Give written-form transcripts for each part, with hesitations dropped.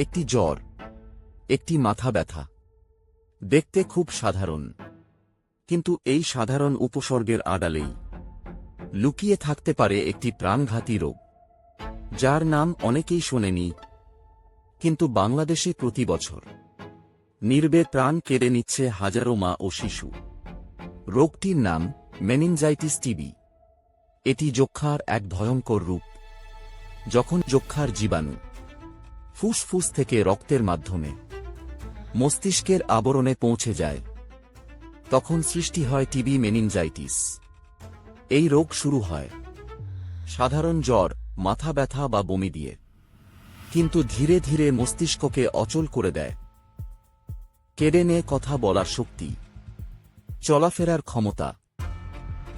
একটি জ্বর, একটি মাথা ব্যথা। দেখতে খুব সাধারণ, কিন্তু এই সাধারণ উপসর্গের আড়ালেই লুকিয়ে থাকতে পারে একটি প্রাণঘাতী রোগ, যার নাম অনেকেই শোনেনি, কিন্তু বাংলাদেশে প্রতি বছর নির্বে প্রাণ কেড়ে নিচ্ছে হাজারো মা ও শিশু। রোগটির নাম মেনিনজাইটিস টিবি। এটি যক্ষ্মার এক ভয়ঙ্কর রূপ। যখন যক্ষ্মার জীবাণু ফুসফুস থেকে রক্তের মাধ্যমে মস্তিষ্কের আবরণে পৌঁছে যায়, তখন সৃষ্টি হয় টিবি মেনিনজাইটিস। এই রোগ শুরু হয় সাধারণ জ্বর, মাথা ব্যথা বা বমি দিয়ে, কিন্তু ধীরে ধীরে মস্তিষ্ককে অচল করে দেয়, কেড়ে নিয়ে কথা বলার শক্তি, চলাফেরার ক্ষমতা,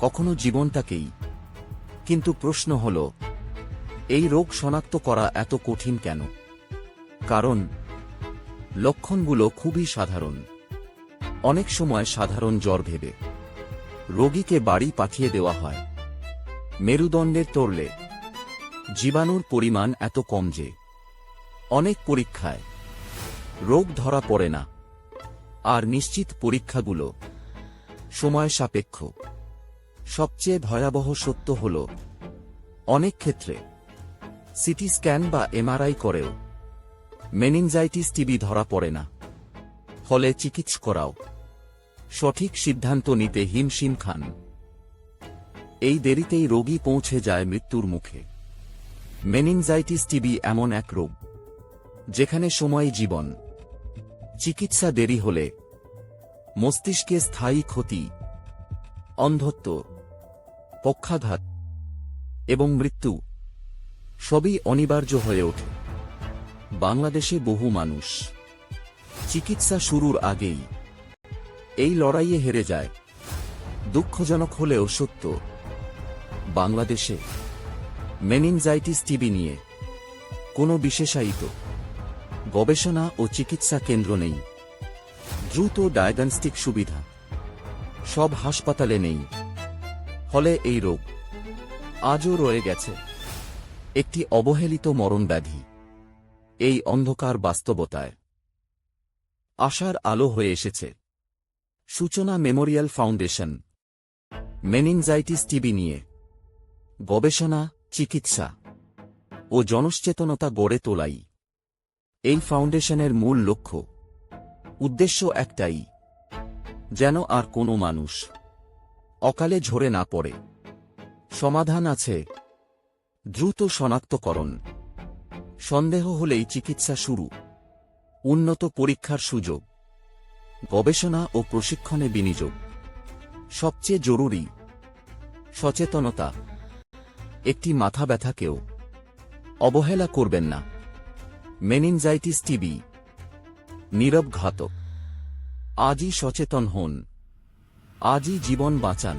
কখনো জীবনটাকেই। কিন্তু প্রশ্ন হল, এই রোগ শনাক্ত করা এত কঠিন কেন? কারণ লক্ষণগুলো খুবই সাধারণ। অনেক সময় সাধারণ জ্বর ভেবে রোগীকে বাড়ি পাঠিয়ে দেওয়া হয়। মেরুদণ্ডের তরলে জীবাণুর পরিমাণ এত কম যে অনেক পরীক্ষায় রোগ ধরা পড়ে না। আর নিশ্চিত পরীক্ষাগুলো সময় সাপেক্ষ। সবচেয়ে ভয়াবহ সত্য হল, অনেক ক্ষেত্রে সিটি স্ক্যান বা এমআরআই করেও মেনিনজাইটিস টিবি ধরা পড়ে না। ফলে চিকিৎসা করাও সঠিক সিদ্ধান্ত নিতে হিমশিম খান। এই দেরিতেই রোগী পৌঁছে যায় মৃত্যুর মুখে। মেনিনজাইটিস টিবি এমন এক রোগ যেখানে সময় জীবন। চিকিৎসা দেরি হলে মস্তিষ্কে স্থায়ী ক্ষতি, অন্ধত্ব, পক্ষাঘাত এবং মৃত্যু সবই অনিবার্য হয়ে ওঠে। বাংলাদেশে বহু মানুষ চিকিৎসা শুরুর আগেই এই লড়াইয়ে হেরে যায়। দুঃখজনক হলেও সত্য, বাংলাদেশে মেনিনজাইটিস টিবি নিয়ে কোনো বিশেষায়িত গবেষণা ও চিকিৎসা কেন্দ্র নেই। দ্রুত ডায়াগনস্টিক সুবিধা সব হাসপাতালে নেই। ফলে এই রোগ আজও রয়ে গেছে একটি অবহেলিত মরণব্যাধি। এই অন্ধকার বাস্তবতায় আশার আলো হয়ে এসেছে সূচনা মেমোরিয়াল ফাউন্ডেশন। মেনিনজাইটিস টিবি নিয়ে গবেষণা, চিকিৎসা ও জনসচেতনতা গড়ে তোলাই এই ফাউন্ডেশনের মূল লক্ষ্য। উদ্দেশ্য একটাই, যেন আর কোনো মানুষ অকালে ঝরে না পড়ে। সমাধান আছে দ্রুত শনাক্তকরণ, সন্দেহ হলেই চিকিৎসা শুরু, উন্নত পরীক্ষার সুযোগ, গবেষণা ও প্রশিক্ষণে বিনিয়োগ। সবচেয়ে জরুরি সচেতনতা। একটি মাথা ব্যথাকেও অবহেলা করবেন না। মেনিনজাইটিস টিবি নীরব ঘাতক। আজই সচেতন হন, আজই জীবন বাঁচান।